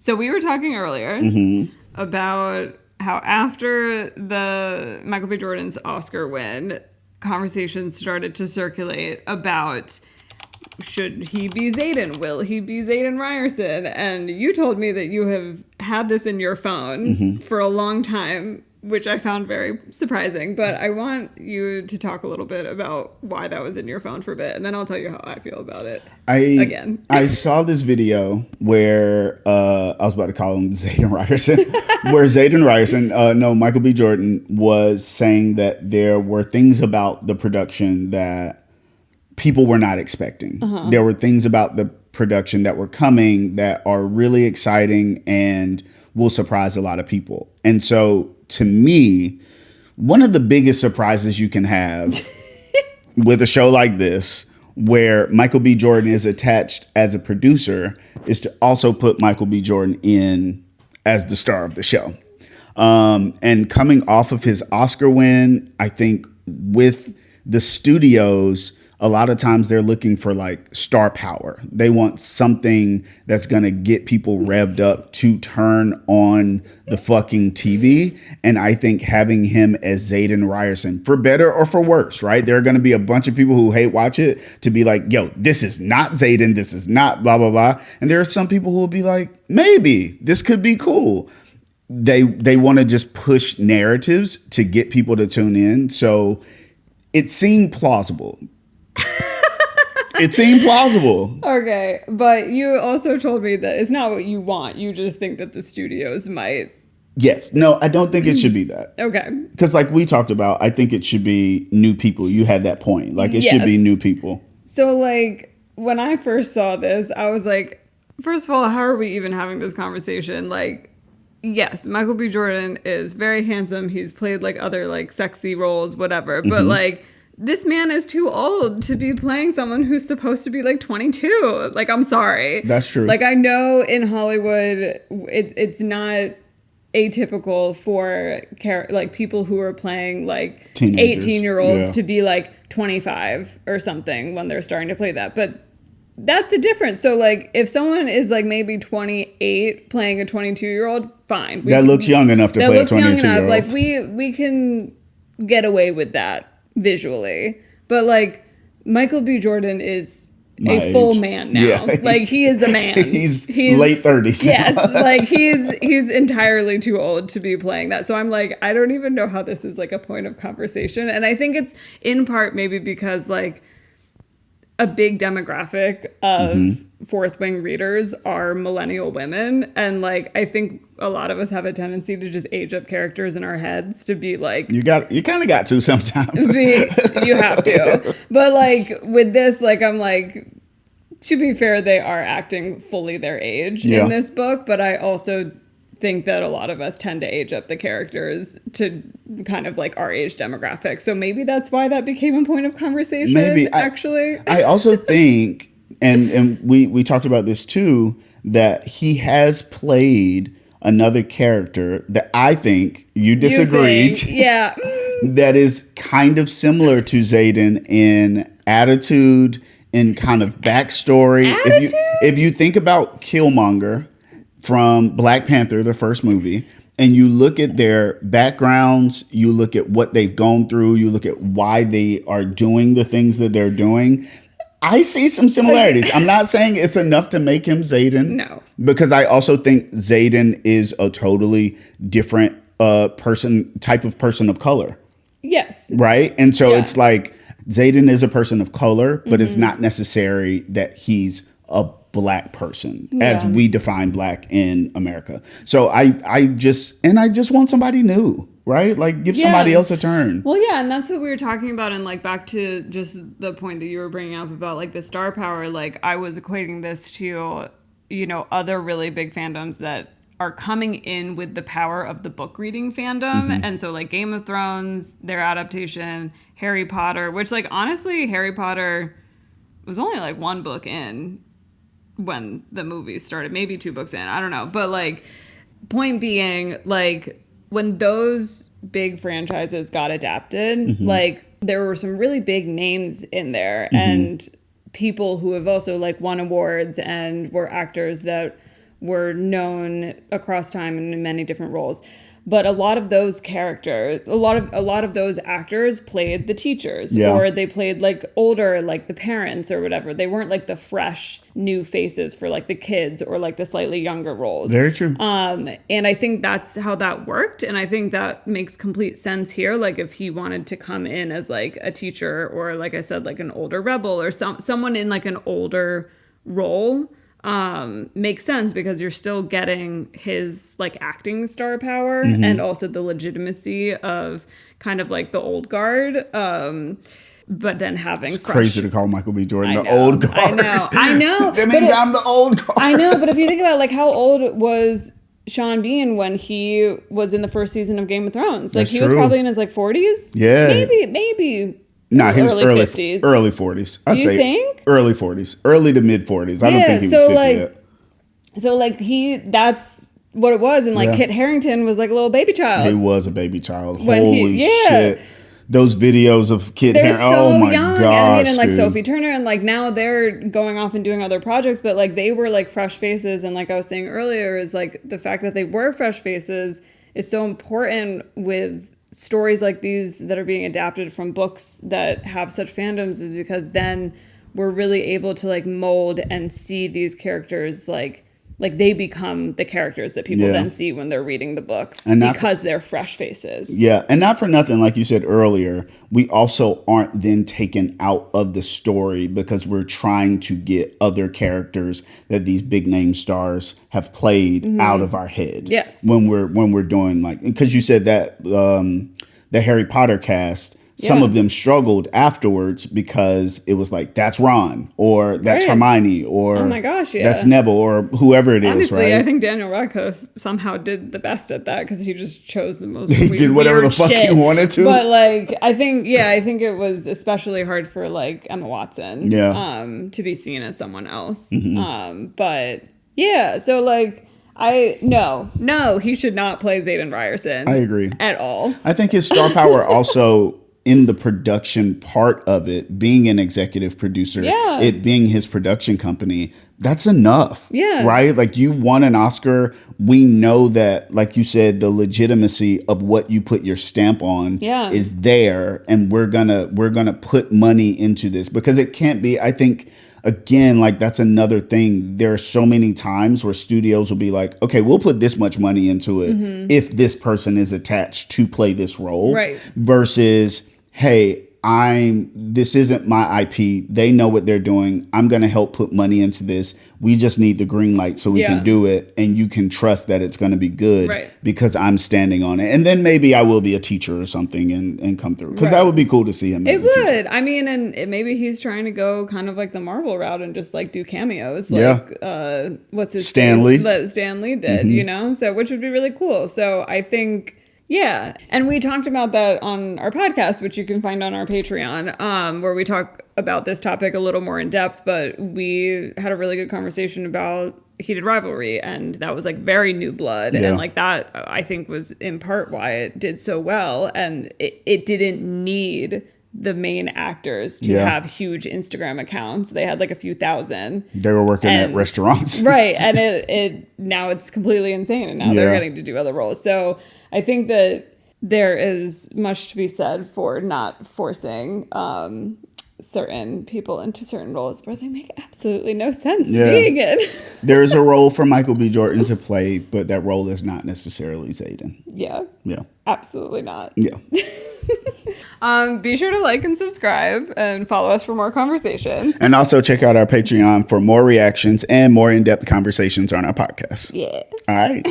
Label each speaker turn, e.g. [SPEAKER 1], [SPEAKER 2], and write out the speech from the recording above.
[SPEAKER 1] So we were talking earlier about how after the Michael B. Jordan's Oscar win, conversations started to circulate about should he be Xaden? Will he be Xaden Riorison? And you told me that you have had this in your phone for a long time, which I found very surprising. But I want you to talk a little bit about why that was in your phone for a bit, and then I'll tell you how I feel about it again.
[SPEAKER 2] I saw this video where I was about to call him Xaden Riorison, where Xaden Riorison, Michael B. Jordan, was saying that there were things about the production that people were not expecting. There were things about the production that were coming that are really exciting and will surprise a lot of people. And so to me, one of the biggest surprises you can have with a show like this, where Michael B. Jordan is attached as a producer, is to also put Michael B. Jordan in as the star of the show. And coming off of his Oscar win, I think with the studios, a lot of times they're looking for like star power. They want something that's going to get people revved up to turn on the fucking TV. And I think having him as Xaden Riorison, for better or for worse, right? There are going to be a bunch of people who hate watch it to be like, yo, this is not Xaden. This is not blah, blah, blah. And there are some people who will be like, maybe this could be cool. They want to just push narratives to get people to tune in. So it seemed plausible. It seemed plausible.
[SPEAKER 1] Okay, but you also told me that it's not what you want. You just think that the studios might.
[SPEAKER 2] Yes. No, I don't think it should be that.
[SPEAKER 1] Okay.
[SPEAKER 2] Because like we talked about, I think it should be new people. You had that point. Like it should be new people.
[SPEAKER 1] So like when I first saw this, I was like, first of all, how are we even having this conversation? Like, yes, Michael B. Jordan is very handsome. He's played like other like sexy roles, whatever. But like, this man is too old to be playing someone who's supposed to be like 22. Like, I'm sorry.
[SPEAKER 2] That's true.
[SPEAKER 1] Like, I know in Hollywood, it's not atypical for like people who are playing like 18-year-olds to be like 25 or something when they're starting to play that. But that's a difference. So like if someone is like maybe 28 playing a 22-year-old, fine.
[SPEAKER 2] That looks young enough to play a 22-year-old.
[SPEAKER 1] Like we can get away with that visually, but like Michael B. Jordan is a full man now. Yeah, like he is a man.
[SPEAKER 2] He's late 30s.
[SPEAKER 1] Yes, like he's entirely too old to be playing that. So I'm like, I don't even know how this is like a point of conversation. And I think it's in part maybe because like a big demographic of Fourth Wing readers are millennial women. And like, I think a lot of us have a tendency to just age up characters in our heads to be like, you kind
[SPEAKER 2] of got to sometimes.
[SPEAKER 1] You have to. But like with this, like, I'm like, to be fair, they are acting fully their age in this book. But I also think that a lot of us tend to age up the characters to kind of like our age demographic. So maybe that's why that became a point of conversation. Maybe actually.
[SPEAKER 2] I also think, and we talked about this too, that he has played another character that I think you disagreed.
[SPEAKER 1] Yeah.
[SPEAKER 2] That is kind of similar to Xaden in attitude, in kind of backstory. If you think about Killmonger from Black Panther, the first movie, and you look at their backgrounds, you look at what they've gone through, you look at why they are doing the things that they're doing, I see some similarities. I'm not saying it's enough to make him Xaden.
[SPEAKER 1] No.
[SPEAKER 2] Because I also think Xaden is a totally different type of person of color.
[SPEAKER 1] Yes.
[SPEAKER 2] Right? And so it's like Xaden is a person of color, but it's not necessary that he's a Black person as we define Black in America. So I just want somebody new, right? Like give somebody else a turn.
[SPEAKER 1] Well, yeah, and that's what we were talking about. And like back to just the point that you were bringing up about like the star power, like I was equating this to, you know, other really big fandoms that are coming in with the power of the book reading fandom. And so like Game of Thrones, their adaptation, Harry Potter, which like honestly, Harry Potter was only like one book in when the movies started, maybe 2 books in, I don't know. But like, point being, like when those big franchises got adapted, like there were some really big names in there and people who have also like won awards and were actors that were known across time and in many different roles. But a lot of those characters, a lot of those actors played the teachers, or they played like older, like the parents or whatever. They weren't like the fresh new faces for like the kids or like the slightly younger roles.
[SPEAKER 2] Very true.
[SPEAKER 1] And I think that's how that worked. And I think that makes complete sense here. Like if he wanted to come in as like a teacher, or like I said, like an older rebel, or someone in like an older role, makes sense, because you're still getting his like acting star power and also the legitimacy of kind of like the old guard. But then having
[SPEAKER 2] it's crazy to call Michael B. Jordan the old guard.
[SPEAKER 1] I know.
[SPEAKER 2] That means I'm the old guard.
[SPEAKER 1] I know, but if you think about like how old was Sean Bean when he was in the first season of Game of Thrones? Like he was probably in his like 40s.
[SPEAKER 2] Yeah,
[SPEAKER 1] maybe.
[SPEAKER 2] Nah, he was early
[SPEAKER 1] 50s.
[SPEAKER 2] Early 40s. I'd say
[SPEAKER 1] think?
[SPEAKER 2] Early 40s, early to mid 40s. I don't think he was 50 yet.
[SPEAKER 1] So like that's what it was, and like Kit Harington was like a little baby child.
[SPEAKER 2] He was a baby child. Holy shit. Those videos of Kit Harington. Oh my gosh,
[SPEAKER 1] and like Sophie Turner, and like now they're going off and doing other projects, but like they were like fresh faces, and like I was saying earlier, is like the fact that they were fresh faces is so important with stories like these that are being adapted from books that have such fandoms, is because then we're really able to like mold and see these characters like they become the characters that people then see when they're reading the books, and because they're fresh faces. Yeah.
[SPEAKER 2] And not for nothing, like you said earlier, we also aren't then taken out of the story because we're trying to get other characters that these big name stars have played out of our head.
[SPEAKER 1] Yes.
[SPEAKER 2] When we're doing like, because you said that the Harry Potter cast, some of them struggled afterwards because it was like, that's Ron, or that's Hermione, or
[SPEAKER 1] oh my gosh,
[SPEAKER 2] that's Neville, or whoever it is.
[SPEAKER 1] Honestly,
[SPEAKER 2] right?
[SPEAKER 1] I think Daniel Radcliffe somehow did the best at that, because he just chose the most
[SPEAKER 2] he did whatever the fuck he wanted to.
[SPEAKER 1] But like, I think it was especially hard for like Emma Watson to be seen as someone else. But yeah, so like, no, he should not play Xaden Riorison.
[SPEAKER 2] I agree.
[SPEAKER 1] At all.
[SPEAKER 2] I think his star power also in the production part of it, being an executive producer, it being his production company, that's enough. Yeah. Right? Like, you won an Oscar. We know that, like you said, the legitimacy of what you put your stamp on is there, and we're gonna put money into this, because it can't be, I think, again, like, that's another thing. There are so many times where studios will be like, okay, we'll put this much money into it if this person is attached to play this role. Right. Versus, hey, this isn't my IP. They know what they're doing. I'm going to help put money into this. We just need the green light so we can do it. And you can trust that it's going to be good because I'm standing on it. And then maybe I will be a teacher or something and come through. Because that would be cool to see him as a teacher. It would.
[SPEAKER 1] I mean, and maybe he's trying to go kind of like the Marvel route and just like do cameos. Like, what's his
[SPEAKER 2] Stan Lee.
[SPEAKER 1] That Stan Lee did, you know? So, which would be really cool. So I think... Yeah. And we talked about that on our podcast, which you can find on our Patreon, where we talk about this topic a little more in depth. But we had a really good conversation about Heated Rivalry. And that was like very new blood. And like that, I think, was in part why it did so well. And it didn't need the main actors to have huge Instagram accounts. They had like a few thousand.
[SPEAKER 2] They were working at restaurants.
[SPEAKER 1] Right. And it now it's completely insane. And now they're getting to do other roles. So I think that there is much to be said for not forcing certain people into certain roles where they make absolutely no sense being it.
[SPEAKER 2] There is a role for Michael B. Jordan to play, but that role is not necessarily Xaden.
[SPEAKER 1] Yeah.
[SPEAKER 2] Yeah.
[SPEAKER 1] Absolutely not.
[SPEAKER 2] Yeah.
[SPEAKER 1] Be sure to like and subscribe and follow us for more conversations.
[SPEAKER 2] And also check out our Patreon for more reactions and more in-depth conversations on our podcast.
[SPEAKER 1] Yeah.
[SPEAKER 2] All right.